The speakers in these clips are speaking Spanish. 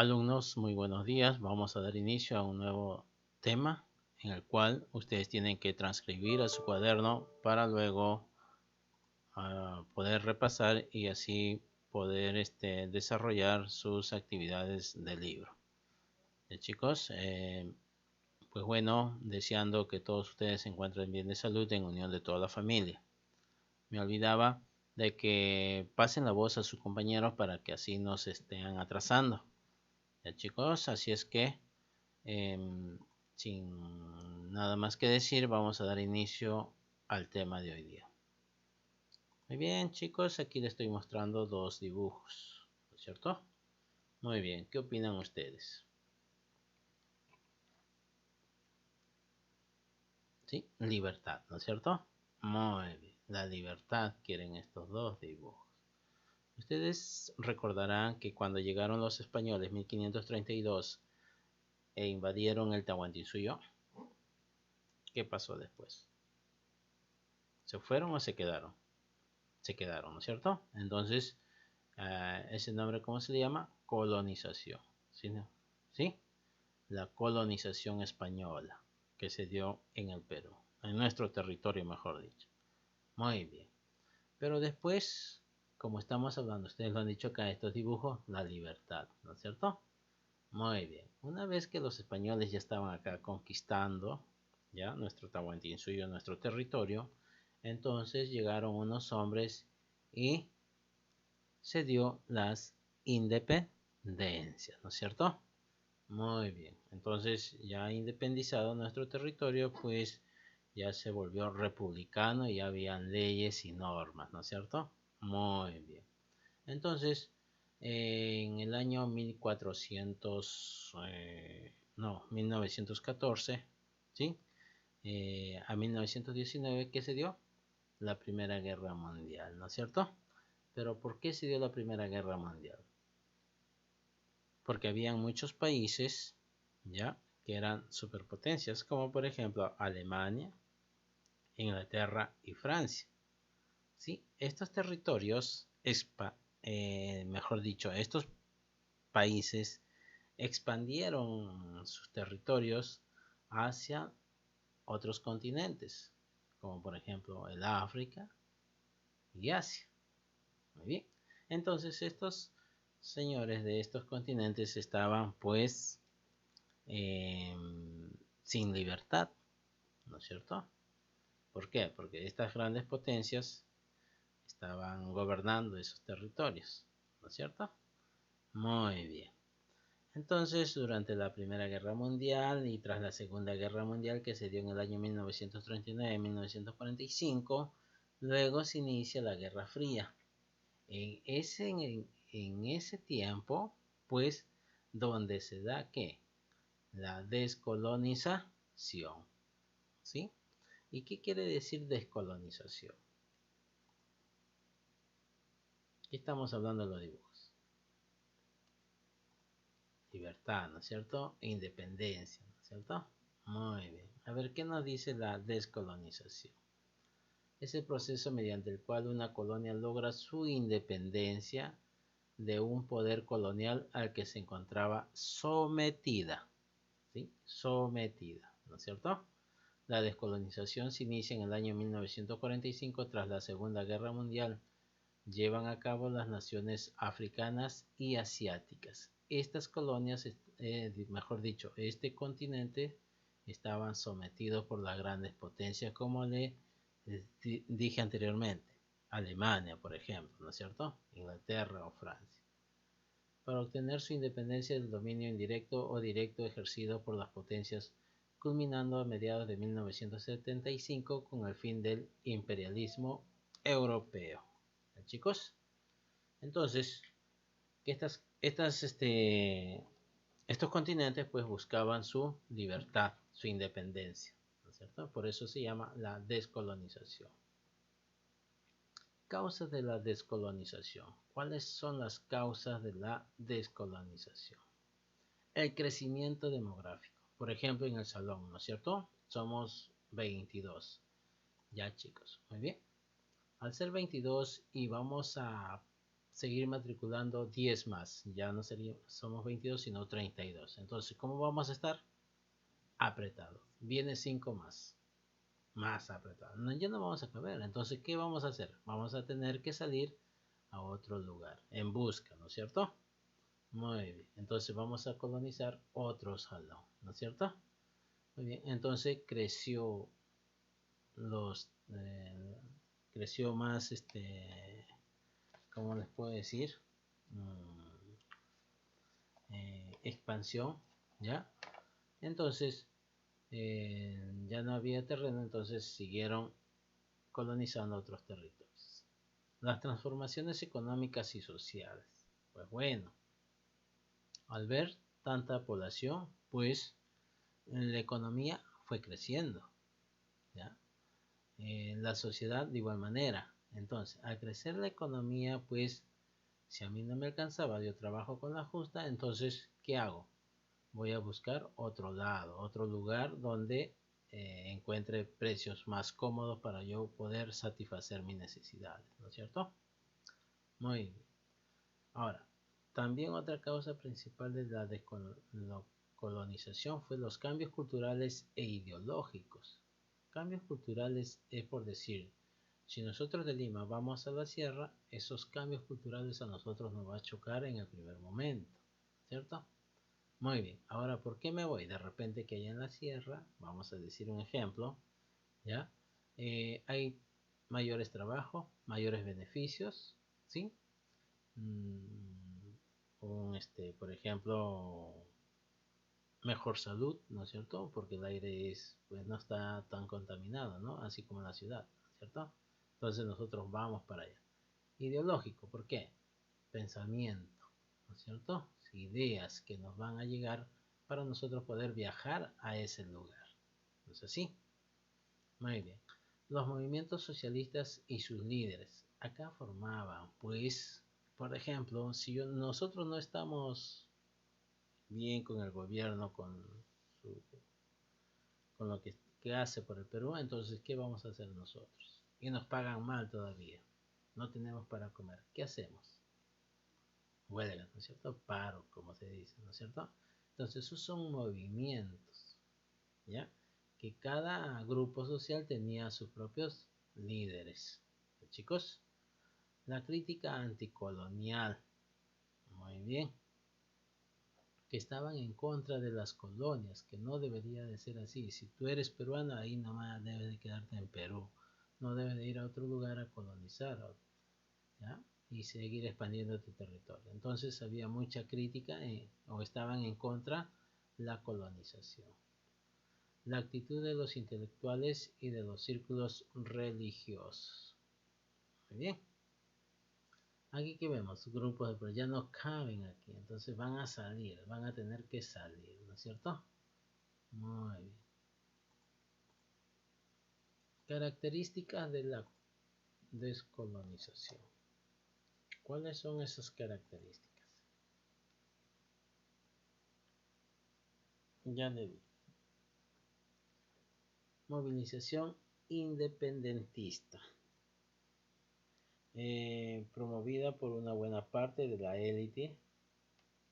Alumnos, muy buenos días. Vamos a dar inicio a un nuevo tema en el cual ustedes tienen que transcribir a su cuaderno para luego poder repasar y así poder desarrollar sus actividades del libro. Chicos, pues bueno, deseando que todos ustedes se encuentren bien de salud en unión de toda la familia. Me olvidaba de que pasen la voz a sus compañeros para que así no se estén atrasando. Ya chicos, así es que sin nada más que decir, vamos a dar inicio al tema de hoy día. Muy bien chicos, aquí les estoy mostrando dos dibujos, ¿no es cierto? Muy bien, ¿qué opinan ustedes? ¿Sí? Libertad, ¿no es cierto? Muy bien, la libertad quieren estos dos dibujos. Ustedes recordarán que cuando llegaron los españoles en 1532 e invadieron el Tahuantinsuyo, ¿qué pasó después? ¿Se fueron o se quedaron? Se quedaron, ¿no es cierto? Entonces, ese nombre, ¿cómo se le llama? Colonización. ¿Sí? ¿No? ¿Sí? La colonización española que se dio en el Perú, en nuestro territorio, mejor dicho. Muy bien. Pero después, como estamos hablando, ustedes lo han dicho acá, estos dibujos, la libertad, ¿no es cierto? Muy bien. Una vez que los españoles ya estaban acá conquistando, ya, nuestro Tahuantinsuyo, nuestro territorio, entonces llegaron unos hombres y se dio las independencias, ¿no es cierto? Muy bien, entonces ya independizado nuestro territorio, pues ya se volvió republicano y ya habían leyes y normas, ¿no es cierto? Muy bien. Entonces, en el año 1914, ¿sí? A 1919, ¿qué se dio? La Primera Guerra Mundial, ¿no es cierto? Pero ¿por qué se dio la Primera Guerra Mundial? Porque habían muchos países, ¿ya? Que eran superpotencias, como por ejemplo Alemania, Inglaterra y Francia. ¿Sí? Estos territorios, mejor dicho, estos países expandieron sus territorios hacia otros continentes, como por ejemplo el África y Asia. Muy bien. Entonces estos señores de estos continentes estaban pues eh, sin libertad, ¿no es cierto? ¿Por qué? Porque estas grandes potencias estaban gobernando esos territorios, ¿no es cierto? Muy bien. Entonces, durante la Primera Guerra Mundial y tras la Segunda Guerra Mundial que se dio en el año 1939-1945, luego se inicia la Guerra Fría. En ese tiempo, pues, donde se da ¿qué? La descolonización, ¿sí? ¿Y qué quiere decir descolonización? Aquí estamos hablando de los dibujos. Libertad, ¿no es cierto? Independencia, ¿no es cierto? Muy bien. A ver, ¿qué nos dice la descolonización? Es el proceso mediante el cual una colonia logra su independencia de un poder colonial al que se encontraba sometida. ¿Sí? Sometida, ¿no es cierto? La descolonización se inicia en el año 1945 tras la Segunda Guerra Mundial. Llevan a cabo las naciones africanas y asiáticas. Estas colonias, mejor dicho, este continente estaban sometidos por las grandes potencias, como le dije anteriormente, Alemania, por ejemplo, ¿no es cierto? Inglaterra o Francia, para obtener su independencia del dominio indirecto o directo ejercido por las potencias, culminando a mediados de 1975 con el fin del imperialismo europeo. Chicos, entonces, que estos continentes pues buscaban su libertad, su independencia, ¿no es cierto? Por eso se llama la descolonización. Causas de la descolonización. ¿Cuáles son las causas de la descolonización? El crecimiento demográfico. Por ejemplo, en el salón, ¿no es cierto? Somos 22. Ya chicos, muy bien. Al ser 22 y vamos a seguir matriculando 10 más. Ya no somos 22, sino 32. Entonces, ¿cómo vamos a estar? Apretados. Viene 5 más. Más apretados. No, ya no vamos a caber. Entonces, ¿qué vamos a hacer? Vamos a tener que salir a otro lugar. En busca, ¿no es cierto? Muy bien. Entonces, vamos a colonizar otro salón, ¿no es cierto? Muy bien. Entonces, creció más, ¿cómo les puedo decir? Expansión, ¿ya? Entonces, ya no había terreno, entonces siguieron colonizando otros territorios. Las transformaciones económicas y sociales. Pues bueno, al ver tanta población, pues la economía fue creciendo, ¿ya? La sociedad de igual manera. Entonces, al crecer la economía, pues si a mí no me alcanzaba, yo trabajo con la justa, entonces, ¿qué hago? Voy a buscar otro lado, otro lugar donde encuentre precios más cómodos para yo poder satisfacer mis necesidades, ¿no es cierto? Muy bien. Ahora, también otra causa principal de la descolonización fue los cambios culturales e ideológicos. Cambios culturales es por decir, si nosotros de Lima vamos a la sierra, esos cambios culturales a nosotros nos va a chocar en el primer momento, ¿cierto? Muy bien, ahora ¿por qué me voy? De repente que allá en la sierra, vamos a decir un ejemplo, ¿ya? Hay mayores trabajos, mayores beneficios, ¿sí? Por ejemplo, mejor salud, ¿no es cierto? Porque el aire pues no está tan contaminado, ¿no? Así como en la ciudad, ¿cierto? Entonces nosotros vamos para allá. Ideológico, ¿por qué? Pensamiento, ¿no es cierto? Ideas que nos van a llegar para nosotros poder viajar a ese lugar. ¿No es así? Muy bien. Los movimientos socialistas y sus líderes. Acá formaban, pues, por ejemplo, si nosotros no estamos bien con el gobierno, su, con lo que hace por el Perú, entonces, ¿qué vamos a hacer nosotros? Y nos pagan mal todavía. No tenemos para comer. ¿Qué hacemos? Huelga, ¿no es cierto? Paro, como se dice, ¿no es cierto? Entonces, esos son movimientos, ¿ya? Que cada grupo social tenía sus propios líderes. Chicos, la crítica anticolonial, muy bien, que estaban en contra de las colonias, que no debería de ser así. Si tú eres peruano, ahí nomás debes de quedarte en Perú. No debes de ir a otro lugar a colonizar, ¿ya? Y seguir expandiendo tu territorio. Entonces había mucha crítica o estaban en contra la colonización. La actitud de los intelectuales y de los círculos religiosos. Muy bien. Aquí que vemos grupos pero ya no caben aquí, entonces van a salir, van a tener que salir, ¿no es cierto? Muy bien. Características de la descolonización. ¿Cuáles son esas características? Ya le di. Movilización independentista, promovida por una buena parte de la élite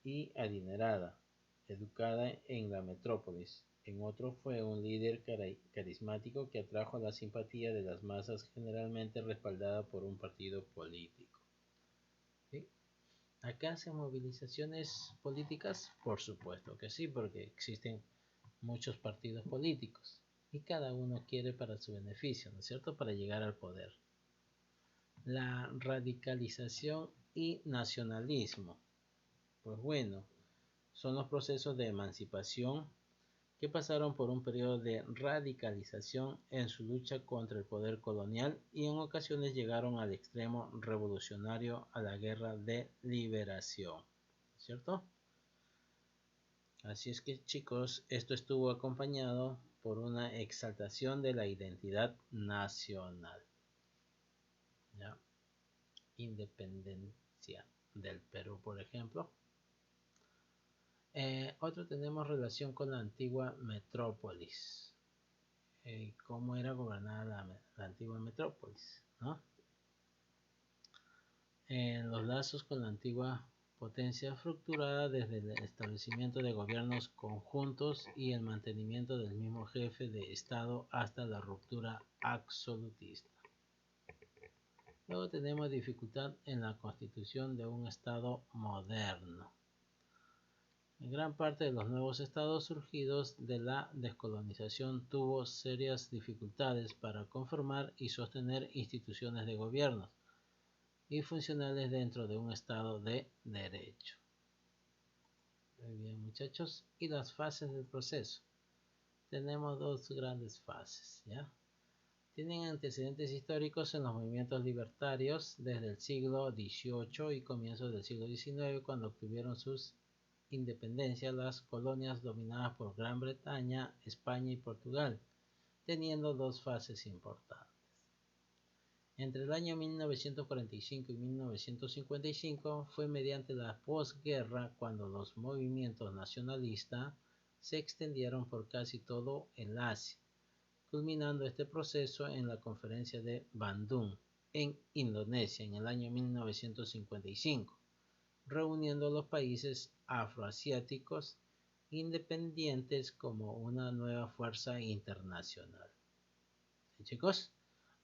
y adinerada, educada en la metrópolis. En otro fue un líder carismático que atrajo la simpatía de las masas, generalmente respaldada por un partido político. ¿Sí? ¿Acá hacen movilizaciones políticas? Por supuesto que sí, porque existen muchos partidos políticos y cada uno quiere para su beneficio, ¿no es cierto?, para llegar al poder. La radicalización y nacionalismo. Pues bueno, son los procesos de emancipación que pasaron por un periodo de radicalización en su lucha contra el poder colonial y en ocasiones llegaron al extremo revolucionario a la guerra de liberación, ¿cierto? Así es que chicos, esto estuvo acompañado por una exaltación de la identidad nacional, ¿ya? Independencia del Perú, por ejemplo. Otro tenemos relación con la antigua metrópolis. Cómo era gobernada la antigua metrópolis, ¿no? en los lazos con la antigua potencia fructurada desde el establecimiento de gobiernos conjuntos y el mantenimiento del mismo jefe de Estado hasta la ruptura absolutista. Luego tenemos dificultad en la constitución de un Estado moderno. En gran parte de los nuevos estados surgidos de la descolonización tuvo serias dificultades para conformar y sostener instituciones de gobierno y funcionales dentro de un Estado de Derecho. Muy bien, muchachos. Y las fases del proceso. Tenemos dos grandes fases, ¿ya? Tienen antecedentes históricos en los movimientos libertarios desde el siglo XVIII y comienzos del siglo XIX, cuando obtuvieron sus independencias las colonias dominadas por Gran Bretaña, España y Portugal, teniendo dos fases importantes. Entre el año 1945 y 1955 fue mediante la posguerra cuando los movimientos nacionalistas se extendieron por casi todo el Asia, culminando este proceso en la Conferencia de Bandung, en Indonesia, en el año 1955, reuniendo a los países afroasiáticos independientes como una nueva fuerza internacional. ¿Sí, chicos?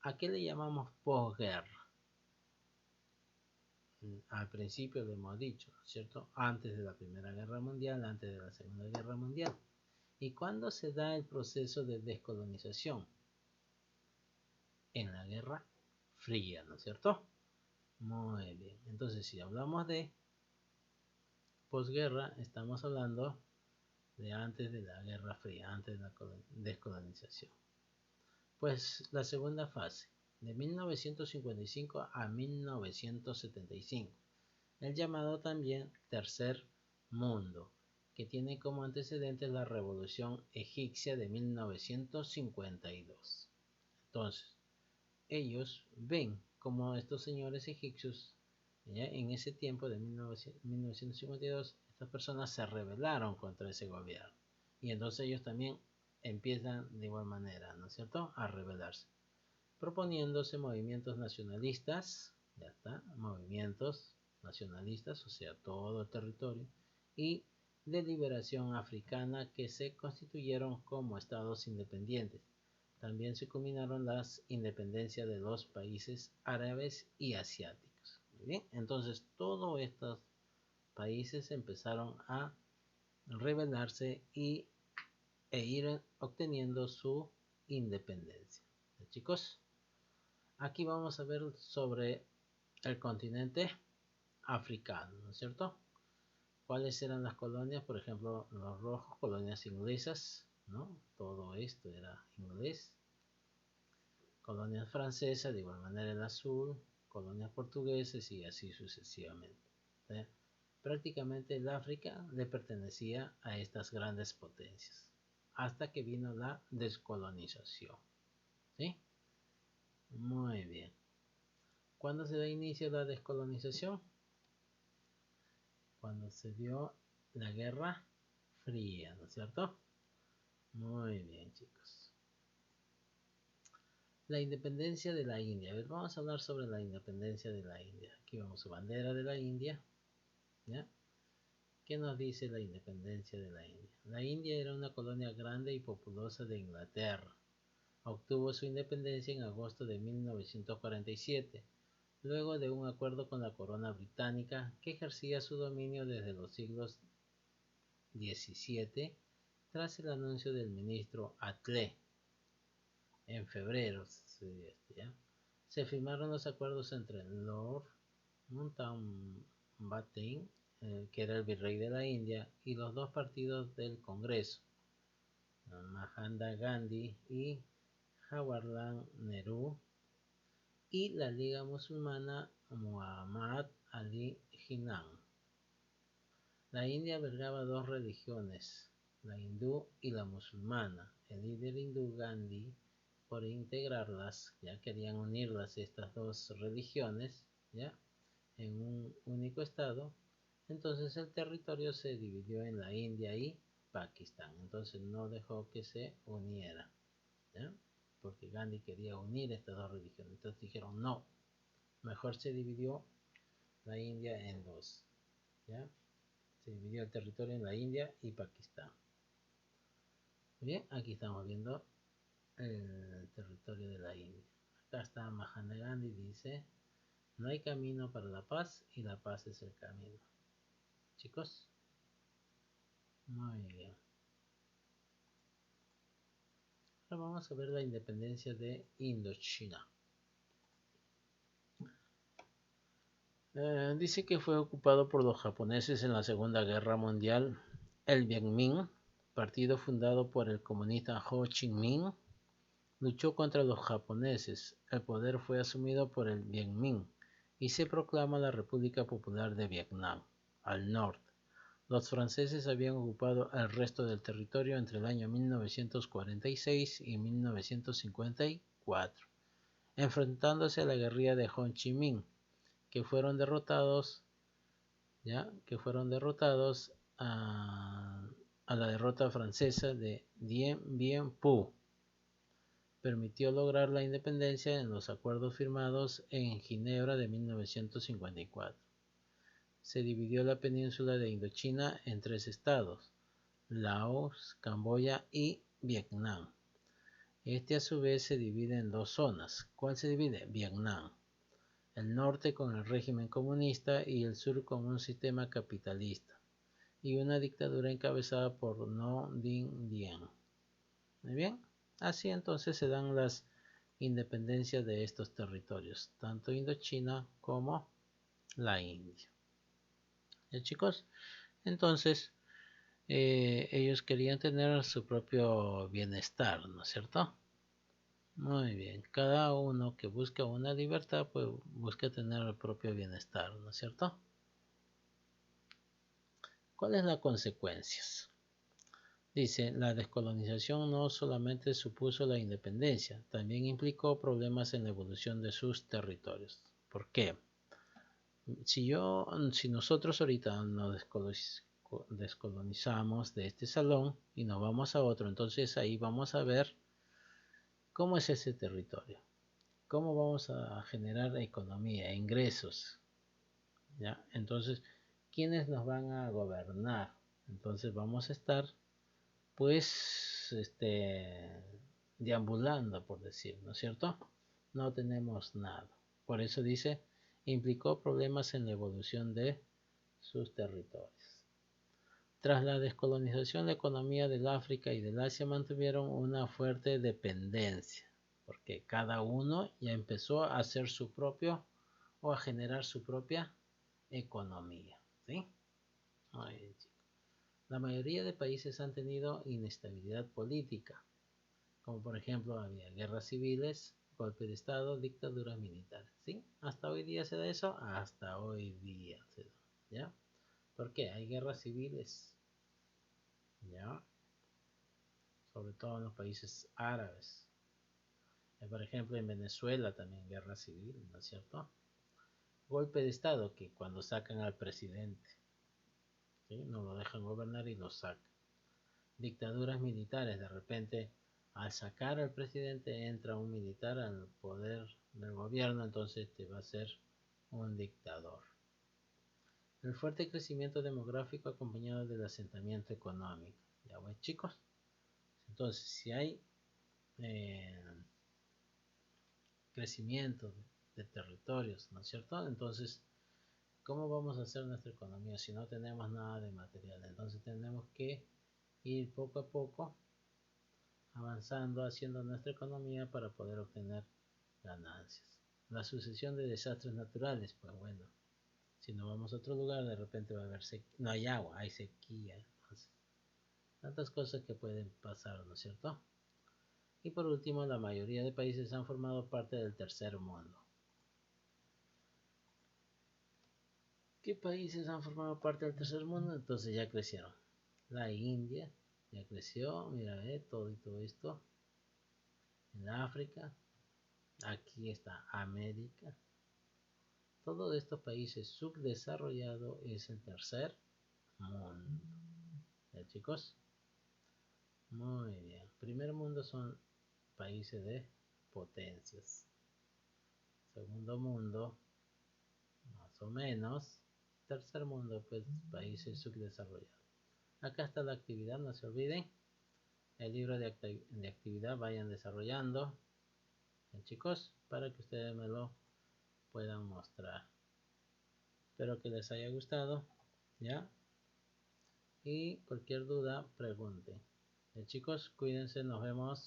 ¿A qué le llamamos posguerra? Al principio lo hemos dicho, ¿cierto? Antes de la Primera Guerra Mundial, antes de la Segunda Guerra Mundial. ¿Y cuándo se da el proceso de descolonización? En la Guerra Fría, ¿no es cierto? Muy bien. Entonces, si hablamos de posguerra, estamos hablando de antes de la Guerra Fría, antes de la descolonización. Pues la segunda fase, de 1955 a 1975, el llamado también Tercer Mundo, que tiene como antecedentes la Revolución Egipcia de 1952. Entonces, ellos ven como estos señores egipcios, ¿ya? En ese tiempo de 1952, estas personas se rebelaron contra ese gobierno. Y entonces ellos también empiezan de igual manera, ¿no es cierto?, a rebelarse, proponiéndose movimientos nacionalistas, ya está, movimientos nacionalistas, o sea, todo el territorio, y de liberación africana que se constituyeron como estados independientes. También se culminaron las independencias de los países árabes y asiáticos. Muy bien, entonces todos estos países empezaron a rebelarse e ir obteniendo su independencia. Chicos, aquí vamos a ver sobre el continente africano, ¿no es cierto? ¿Cuáles eran las colonias? Por ejemplo, los rojos, colonias inglesas, ¿no? Todo esto era inglés. Colonias francesas, de igual manera el azul, colonias portuguesas y así sucesivamente. ¿Sí? Prácticamente el África le pertenecía a estas grandes potencias, hasta que vino la descolonización. ¿Sí? Muy bien. ¿Cuándo se da inicio a la descolonización? Cuando se dio la Guerra Fría, ¿no es cierto? Muy bien, chicos. La independencia de la India. A ver, vamos a hablar sobre la independencia de la India. Aquí vamos a bandera de la India. ¿Ya? ¿Qué nos dice la independencia de la India? La India era una colonia grande y populosa de Inglaterra. Obtuvo su independencia en agosto de 1947, luego de un acuerdo con la corona británica que ejercía su dominio desde los siglos XVII, tras el anuncio del ministro Attlee. En febrero se firmaron los acuerdos entre Lord Mountbatten, que era el virrey de la India, y los dos partidos del Congreso, Mahatma Gandhi y Jawaharlal Nehru, y la Liga Musulmana Muhammad Ali Jinnah. La India albergaba dos religiones, la hindú y la musulmana. El líder hindú Gandhi, por integrarlas, ya querían unirlas estas dos religiones, ya, en un único estado. Entonces el territorio se dividió en la India y Pakistán. Entonces no dejó que se uniera, ¿ya? Porque Gandhi quería unir estas dos religiones. Entonces dijeron no, mejor se dividió la India en dos. ¿Ya? Se dividió el territorio en la India y Pakistán. Bien, aquí estamos viendo el territorio de la India. Acá está Mahatma Gandhi, dice: no hay camino para la paz y la paz es el camino. Chicos, muy bien. Ahora vamos a ver la independencia de Indochina. Dice que fue ocupado por los japoneses en la Segunda Guerra Mundial. El Vietminh, partido fundado por el comunista Ho Chi Minh, luchó contra los japoneses. El poder fue asumido por el Vietminh y se proclama la República Popular de Vietnam. Al norte, los franceses habían ocupado el resto del territorio entre el año 1946 y 1954, enfrentándose a la guerrilla de Ho Chi Minh, que fueron derrotados a la derrota francesa de Dien Bien Phu. Permitió lograr la independencia en los acuerdos firmados en Ginebra de 1954. Se dividió la península de Indochina en tres estados: Laos, Camboya y Vietnam. Este a su vez se divide en dos zonas. ¿Cuál se divide? Vietnam. El norte con el régimen comunista y el sur con un sistema capitalista y una dictadura encabezada por Ngo Dinh Diem. Muy bien, así entonces se dan las independencias de estos territorios, tanto Indochina como la India. ¿Ya, chicos? Entonces, ellos querían tener su propio bienestar, ¿no es cierto? Muy bien, cada uno que busca una libertad, pues busca tener el propio bienestar, ¿no es cierto? ¿Cuáles son las consecuencias? Dice: la descolonización no solamente supuso la independencia, también implicó problemas en la evolución de sus territorios. ¿Por qué? Si nosotros ahorita nos descolonizamos de este salón y nos vamos a otro, entonces ahí vamos a ver cómo es ese territorio, cómo vamos a generar economía, ingresos, ¿ya? Entonces, ¿quiénes nos van a gobernar? Entonces vamos a estar, pues, deambulando, por decir, ¿no es cierto? No tenemos nada. Por eso dice: implicó problemas en la evolución de sus territorios. Tras la descolonización, la economía del África y del Asia mantuvieron una fuerte dependencia, porque cada uno ya empezó a hacer su propio o a generar su propia economía, ¿sí? Muy bien, chicos. La mayoría de países han tenido inestabilidad política, como por ejemplo había guerras civiles, golpe de estado, dictaduras militares, ¿sí? ¿Hasta hoy día se da eso? Hasta hoy día se da, ¿ya? ¿Por qué? Hay guerras civiles, ¿ya? Sobre todo en los países árabes. Por ejemplo, en Venezuela también guerra civil, ¿no es cierto? Golpe de estado, que cuando sacan al presidente, ¿sí? No lo dejan gobernar y lo sacan. Dictaduras militares, de repente al sacar al presidente entra un militar al poder del gobierno, entonces te va a ser un dictador. El fuerte crecimiento demográfico acompañado del asentamiento económico. Ya ven, chicos. Entonces, si hay crecimiento de territorios, ¿no es cierto? Entonces, ¿cómo vamos a hacer nuestra economía si no tenemos nada de material? Entonces tenemos que ir poco a poco avanzando, haciendo nuestra economía para poder obtener ganancias. La sucesión de desastres naturales, pues bueno, si nos vamos a otro lugar, de repente va a haber no hay agua, hay sequía. Entonces, tantas cosas que pueden pasar, ¿no es cierto? Y por último, la mayoría de países han formado parte del tercer mundo. ¿Qué países han formado parte del tercer mundo? Entonces ya crecieron. La India ya creció, mira, todo esto. En África, aquí está América. Todos estos países subdesarrollados es el tercer mundo. ¿Ya, chicos? Muy bien. Primer mundo son países de potencias. Segundo mundo, más más o menos. Tercer mundo, pues países subdesarrollados. Acá está la actividad, no se olviden. El libro de actividad vayan desarrollando, chicos, para que ustedes me lo puedan mostrar. Espero que les haya gustado, ¿ya? Y cualquier duda, pregunten. Chicos, cuídense, nos vemos.